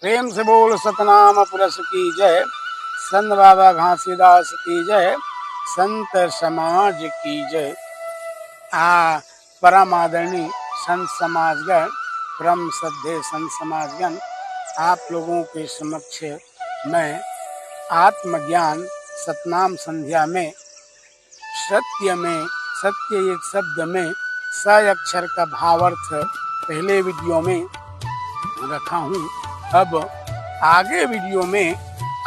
प्रेम से बोल सतनाम पुरुष की जय। संत बाबा घासीदास की जय। संत समाज की जय। परम आदरणीय संत समाजगण, परम श्रद्धेय संत समाजगण, आप लोगों के समक्ष मैं आत्मज्ञान सतनाम संध्या में सत्य एक शब्द में स अक्षर का भावार्थ पहले वीडियो में रखा हूँ। अब आगे वीडियो में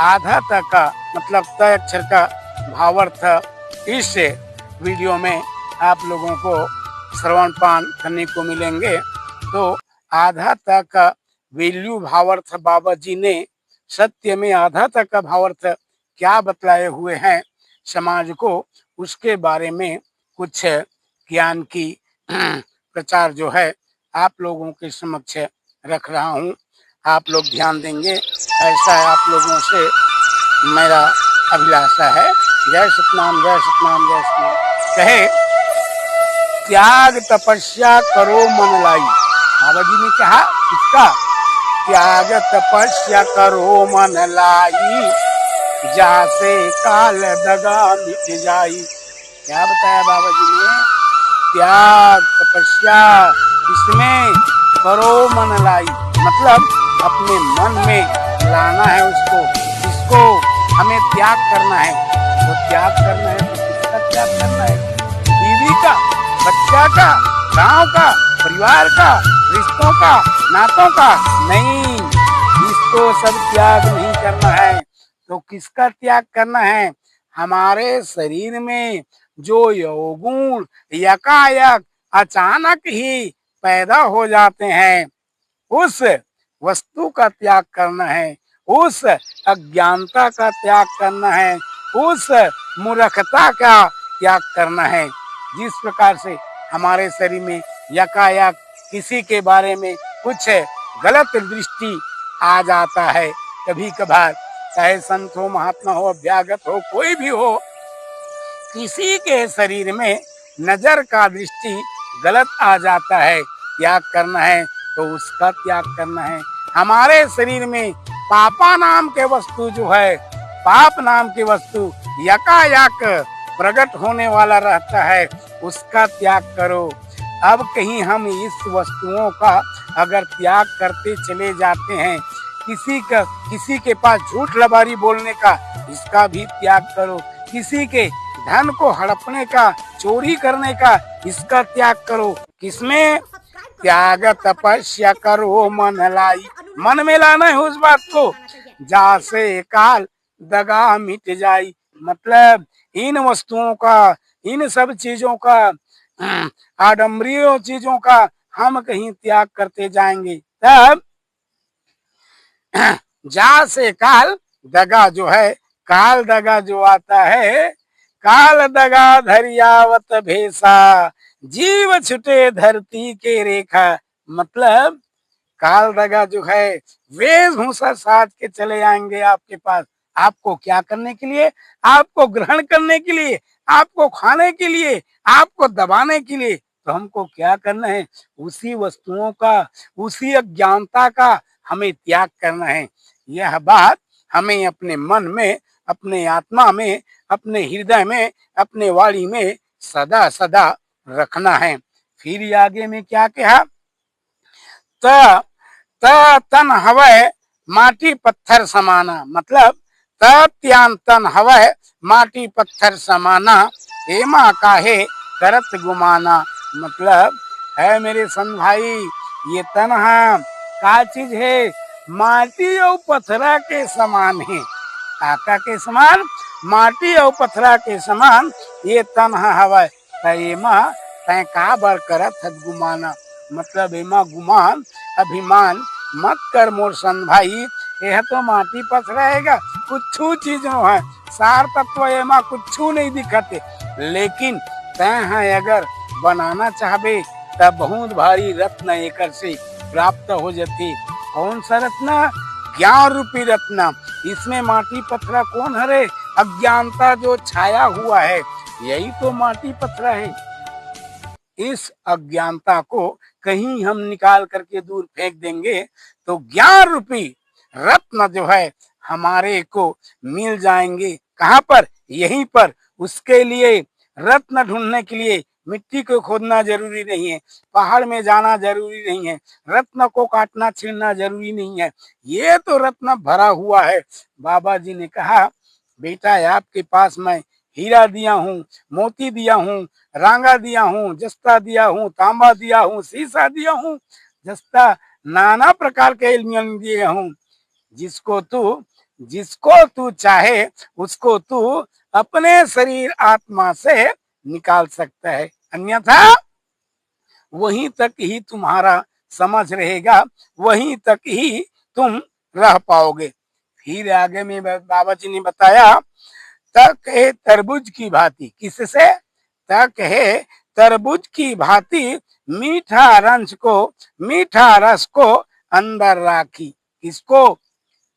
आधा तक का मतलब त अक्षर का भावार्थ इस वीडियो में आप लोगों को श्रवण पान करने को मिलेंगे। तो आधा तक का वैल्यू भावार्थ बाबा जी ने सत्य में आधा तक का भावार्थ क्या बतलाए हुए हैं समाज को, उसके बारे में कुछ ज्ञान की प्रचार जो है आप लोगों के समक्ष रख रहा हूँ। आप लोग ध्यान देंगे ऐसा आप लोगों से मेरा अभिलाषा है। जय सतनाम, जय सतनाम, जय सतनाम। कहे त्याग तपस्या करो मन लाई। बाबा जी ने कहा किसका? त्याग तपस्या करो मन लाई, जासे काल दगा मिट जाई। क्या बताया बाबा जी ने? त्याग तपस्या इसमें करो मन लाई, मतलब अपने मन में लाना है उसको, जिसको हमें त्याग करना है। तो त्याग करना है तो किसका त्याग करना है? बीवी का, बच्चा का, गांव का, परिवार का, रिश्तों का, नातों का? नहीं, इसको सब त्याग नहीं करना है। तो किसका त्याग करना है? हमारे शरीर में जो यौगुण यकायक अचानक ही पैदा हो जाते हैं, उस वस्तु का त्याग करना है, उस अज्ञानता का त्याग करना है, उस मूर्खता का त्याग करना है। जिस प्रकार से हमारे शरीर में यकायक किसी के बारे में कुछ गलत दृष्टि आ जाता है कभी कभार, चाहे संत हो, महात्मा हो, अभ्यागत हो, कोई भी हो, किसी के शरीर में नजर का दृष्टि गलत आ जाता है, त्याग करना है तो उसका त्याग करना है। हमारे शरीर में पापा नाम के वस्तु जो है, पाप नाम की वस्तु यकायक प्रकट होने वाला रहता है, उसका त्याग करो। अब कहीं हम इस वस्तुओं का अगर त्याग करते चले जाते हैं, किसी के पास झूठ लबारी बोलने का, इसका भी त्याग करो। किसी के धन को हड़पने का, चोरी करने का, इसका त्याग करो। किसमें? त्याग तपस्या करो मन लाई, मन में लाना है उस बात को, जासे काल दगा मिट जाई। मतलब इन वस्तुओं का, इन सब चीजों का, आडंबरीय चीजों का हम कहीं त्याग करते जाएंगे, तब जा से काल दगा जो है, काल दगा जो आता है, काल दगा धरियावत भेसा, जीव छुटे धरती के रेखा। मतलब काल दगा जो है वेशभूषा साज के चले आएंगे आपके पास। आपको क्या करने के लिए? आपको ग्रहण करने के लिए, आपको खाने के लिए, आपको दबाने के लिए। तो हमको क्या करना है? उसी वस्तुओं का, उसी अज्ञानता का हमें त्याग करना है। यह बात हमें अपने मन में, अपने आत्मा में, अपने हृदय में, अपने वाणी में सदा सदा रखना है। फिर आगे में क्या कहा? तन हवै माटी पत्थर समाना, मतलब त्यान तन हवै माटी पत्थर समाना, हेमा काहे करत गुमाना। मतलब है मेरे संत भाई, ये तन का चीज है? माटी और पत्थरा के समान है। काका के समान? माटी और पत्थरा के समान ये तन हवै। एमा तय का बर करत गुमाना, मतलब एमा गुमान अभिमान मत कर मोर सन भाई, यह तो माटी पथ रहेगा, कुछ चीज है, सार तत्व एमा कुछ नहीं दिखते। लेकिन तय अगर बनाना चाहबे तब बहुत भारी रत्न एकर से प्राप्त हो जाती। कौन सा रत्न? ज्ञान रूपी रत्न। इसमें माटी पत्थरा कौन हरे? अज्ञानता जो छाया हुआ है, यही तो माटी पत्थरा है। इस अज्ञानता को कहीं हम निकाल करके दूर फेंक देंगे तो ज्ञान रूपी रत्न जो है हमारे को मिल जाएंगे। कहाँ पर? यहीं पर। उसके लिए रत्न ढूंढने के लिए मिट्टी को खोदना जरूरी नहीं है, पहाड़ में जाना जरूरी नहीं है, रत्न को काटना छीलना जरूरी नहीं है, ये तो रत्न भरा हुआ है। बाबा जी ने कहा बेटा आपके पास मैं हीरा दिया हूँ, मोती दिया हूँ, रांगा दिया हूँ, जस्ता दिया हूँ, तांबा दिया हूँ, शीशा दिया हूँ, जस्ता नाना प्रकार के एलियन दिए हूँ। जिसको तू चाहे उसको तू अपने शरीर आत्मा से निकाल सकता है, अन्यथा वहीं तक ही तुम्हारा समझ रहेगा, वहीं तक ही तुम रह पाओगे। फिर आगे में बाबा जी ने बताया तक है तरबूज की भांति। किससे? तक है तरबूज की भांति मीठा रस को अंदर राखी। किसको?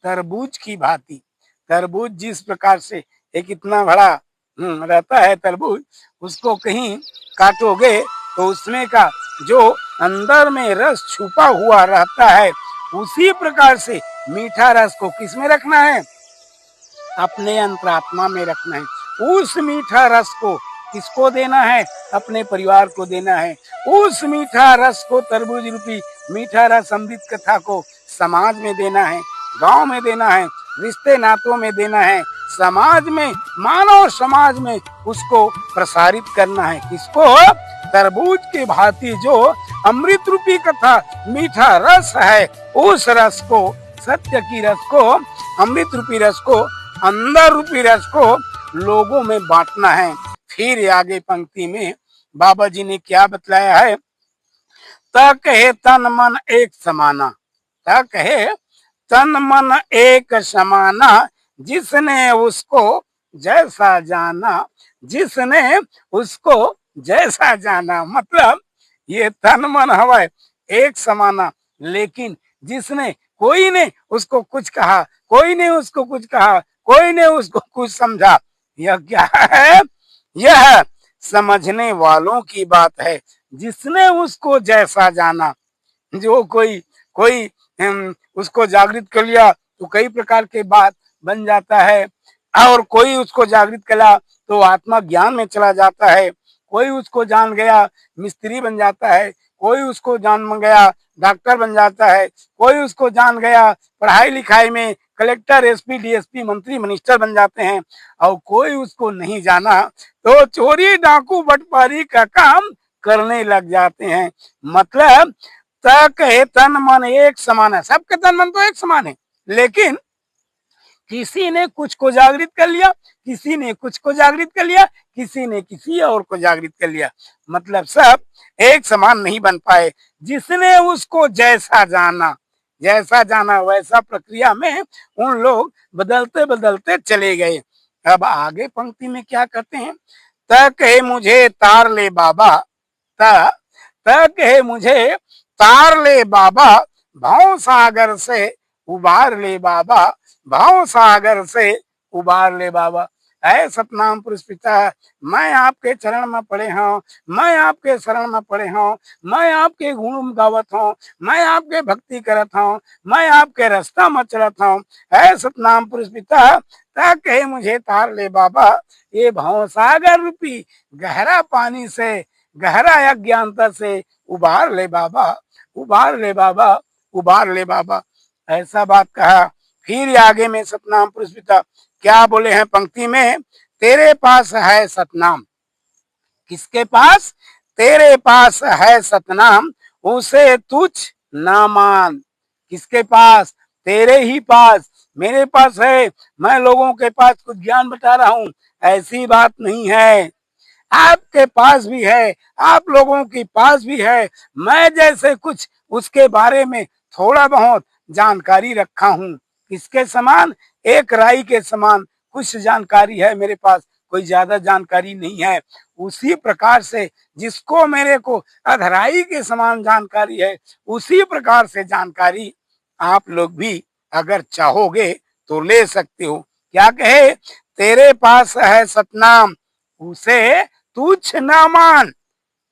तरबूज की भांति। तरबूज जिस प्रकार से एक इतना बड़ा रहता है तरबूज, उसको कहीं काटोगे तो उसमें का जो अंदर में रस छुपा हुआ रहता है, उसी प्रकार से मीठा रस को किसमें रखना है? अपने अंतरात्मा में रखना है। उस मीठा रस को किसको देना है? अपने परिवार को देना है। उस मीठा रस को, तरबूज रूपी मीठा रस अमृत कथा को समाज में देना है, गांव में देना है, रिश्ते नातों में देना है, समाज में, मानव समाज में उसको प्रसारित करना है। किसको? तरबूज के भांति जो अमृत रूपी कथा मीठा रस है, उस रस को, सत्य की रस को, अमृत रूपी रस को, अंदर रूपी रस को लोगों में बांटना है। फिर आगे पंक्ति में बाबा जी ने क्या बतलाया है? तक है तन मन एक समाना। तक है तन मन एक समाना, जिसने उसको जैसा जाना, जिसने उसको जैसा जाना। मतलब ये तन मन हवा एक समाना, लेकिन जिसने, कोई ने उसको कुछ कहा, कोई ने उसको कुछ कहा, कोई ने उसको कुछ समझा, यह क्या है? यह समझने वालों की बात है। जिसने उसको जैसा जाना, जो कोई कोई उसको जागृत कर लिया तो कई प्रकार के बात बन जाता है, और कोई उसको जागृत करा तो आत्मा ज्ञान में चला जाता है, कोई उसको जान गया मिस्त्री बन जाता है, कोई उसको जान गया डॉक्टर बन जाता है, कोई उसको जान गया पढ़ाई लिखाई में कलेक्टर, एसपी, डीएसपी, मंत्री, मिनिस्टर बन जाते हैं, और कोई उसको नहीं जाना तो चोरी, डाकू, बटपारी का काम करने लग जाते हैं। मतलब तक है तन मन एक समान है, सबके तन मन तो एक समान है, लेकिन किसी ने कुछ को जागृत कर लिया, किसी ने कुछ को जागृत कर लिया, किसी ने किसी और को जागृत कर लिया। मतलब सब एक समान नहीं बन पाए। जिसने उसको जैसा जाना, जैसा जाना वैसा प्रक्रिया में उन लोग बदलते बदलते चले गए। अब आगे पंक्ति में क्या कहते हैं? तक है मुझे तार ले बाबा, तक है मुझे तार ले बाबा, भाव सागर से उबार ले बाबा, भाव सागर से उबार ले बाबा। ऐ सतनाम पुरुष पिता, मैं आपके चरण में पड़े हूँ, मैं आपके शरण में पड़े हूँ, मैं आपके गुण गावत हूँ, मैं आपके भक्ति करत हूँ, मैं आपके रास्ता में चलत हूँ। ऐ सतनाम पुरुष पिता, तक है मुझे तार ले बाबा, ये भाव सागर रूपी गहरा पानी से, गहरा अज्ञानता से उबार ले बाबा, उबार ले बाबा, उबार ले बाबा। ऐसा बात कहा। फिर आगे में सतनाम पुरुष पिता क्या बोले हैं पंक्ति में? तेरे पास है सतनाम। किसके पास? तेरे पास है सतनाम, उसे तुझ ना मान। किसके पास? तेरे ही पास, मेरे पास है, मैं लोगों के पास कुछ ज्ञान बता रहा हूं, ऐसी बात नहीं है। आपके पास भी है, आप लोगों के पास भी है। मैं जैसे कुछ उसके बारे में थोड़ा बहुत जानकारी रखा हूं। किसके समान? एक राई के समान कुछ जानकारी है मेरे पास, कोई ज्यादा जानकारी नहीं है। उसी प्रकार से जिसको मेरे को अधराई के समान जानकारी है, उसी प्रकार से जानकारी आप लोग भी अगर चाहोगे तो ले सकते हो। क्या कहे? तेरे पास है सतनाम, उसे तुच्छ ना मान।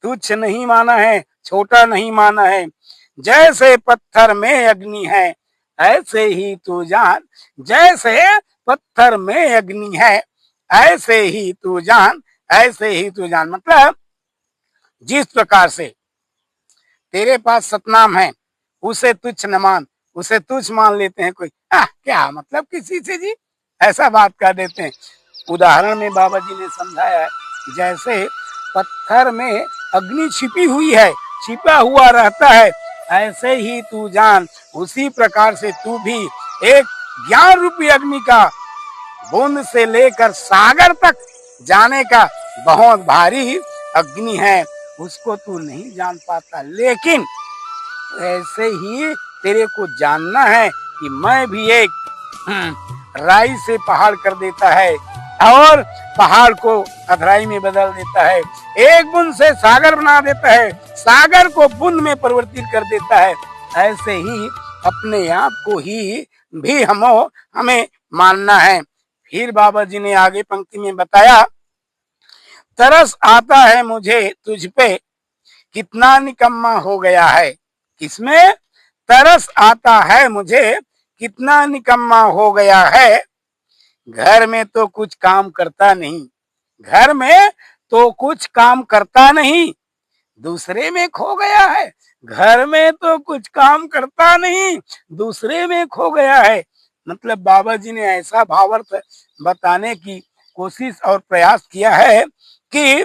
तुच्छ नहीं माना है, छोटा नहीं माना है। जैसे पत्थर में अग्नि है, ऐसे ही तू जान, जैसे पत्थर में अग्नि है, ऐसे ही तू जान, ऐसे ही तू जान। मतलब जिस प्रकार से तेरे पास सतनाम है, उसे तुच्छ न मान, उसे तुच्छ मान लेते हैं कोई, क्या मतलब किसी से जी, ऐसा बात कर देते हैं। उदाहरण में बाबा जी ने समझाया है, जैसे पत्थर में अग्नि छिपी हुई है, छिपा हुआ रहता है, ऐसे ही तू जान, उसी प्रकार से तू भी एक ज्ञान रूपी अग्नि का बूंद से लेकर सागर तक जाने का बहुत भारी अग्नि है, उसको तू नहीं जान पाता। लेकिन ऐसे ही तेरे को जानना है कि मैं भी एक राई से पहाड़ कर देता है और पहाड़ को अधराई में बदल देता है, एक बूंद से सागर बना देता है, सागर को बूंद में परिवर्तित कर देता है। ऐसे ही अपने आप को ही भी हमें मानना है। फिर बाबा जी ने आगे पंक्ति में बताया, तरस आता है मुझे तुझ पे, कितना निकम्मा हो गया है। किसमें? तरस आता है मुझे, कितना निकम्मा हो गया है। घर में तो कुछ काम करता नहीं, घर में तो कुछ काम करता नहीं, दूसरे में खो गया है। घर में तो कुछ काम करता नहीं, दूसरे में खो गया है। मतलब बाबा जी ने ऐसा भावार्थ बताने की कोशिश और प्रयास किया है कि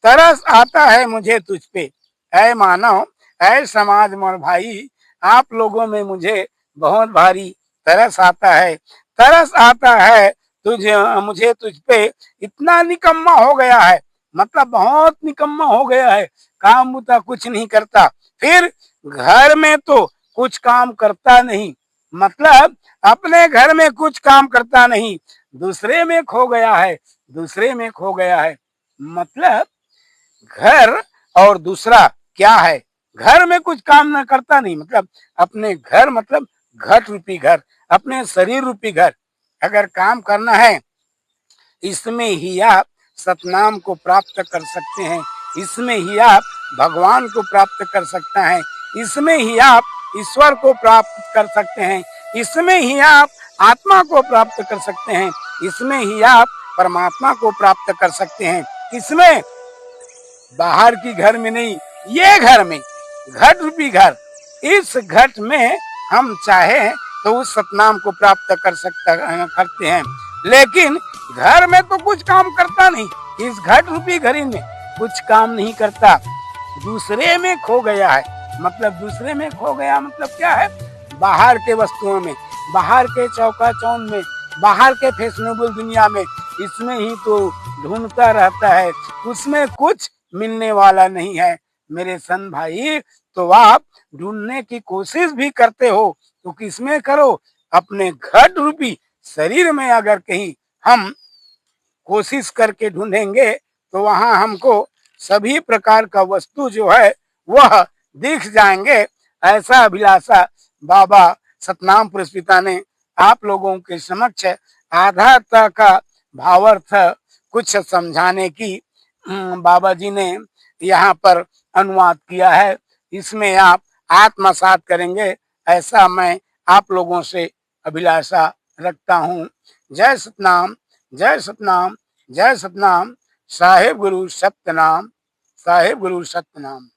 तरस आता है मुझे तुझ पे, ऐ मानव, ऐ समाज मोर भाई, आप लोगों में मुझे बहुत भारी तरस आता है। तरस आता है मुझे तुझ पे, इतना निकम्मा हो गया है, मतलब बहुत निकम्मा हो गया है, काम बुता कुछ नहीं करता। फिर घर में तो कुछ काम करता नहीं, मतलब अपने घर में कुछ काम करता नहीं, दूसरे में खो गया है, दूसरे में खो गया है। मतलब घर और दूसरा क्या है? घर में कुछ काम न करता नहीं, मतलब अपने घर, मतलब घट रूपी घर, अपने शरीर रूपी घर। अगर काम करना है, इसमें ही आप सतनाम को प्राप्त कर सकते हैं, इसमें ही आप भगवान को प्राप्त कर सकते हैं, इसमें ही आप ईश्वर को प्राप्त कर सकते हैं, इसमें ही आप आत्मा को प्राप्त कर सकते हैं, इसमें ही आप परमात्मा को प्राप्त कर सकते हैं। इसमें बाहर की घर में नहीं, ये घर में, घट रूपी घर, इस घट में हम चाहे तो उस सतनाम को प्राप्त करते हैं। लेकिन घर में तो कुछ काम करता नहीं, इस घट रूपी घर में कुछ काम नहीं करता, दूसरे में खो गया है। मतलब दूसरे में खो गया मतलब क्या है? बाहर के वस्तुओं में, बाहर के चौका चौंध में, बाहर के फैशनेबल दुनिया में, इसमें ही तो ढूंढता रहता है, उसमें कुछ मिलने वाला नहीं है। मेरे सन भाई, तो आप ढूंढने की कोशिश भी करते हो तो किसमें करो? अपने घट रूपी शरीर में अगर कहीं हम कोशिश करके ढूंढेंगे तो वहां हमको सभी प्रकार का वस्तु जो है वह दिख जाएंगे। ऐसा अभिलाषा बाबा सतनाम पुरुष पिता ने आप लोगों के समक्ष आधारता का भावार्थ कुछ समझाने की बाबा जी ने यहाँ पर अनुवाद किया है। इसमें आप आत्मसात करेंगे, ऐसा मैं आप लोगों से अभिलाषा रखता हूँ। जय सतनाम, जय सतनाम, जय सतनाम। साहेब गुरु सत्यनाम, साहेब गुरु सत्यनाम।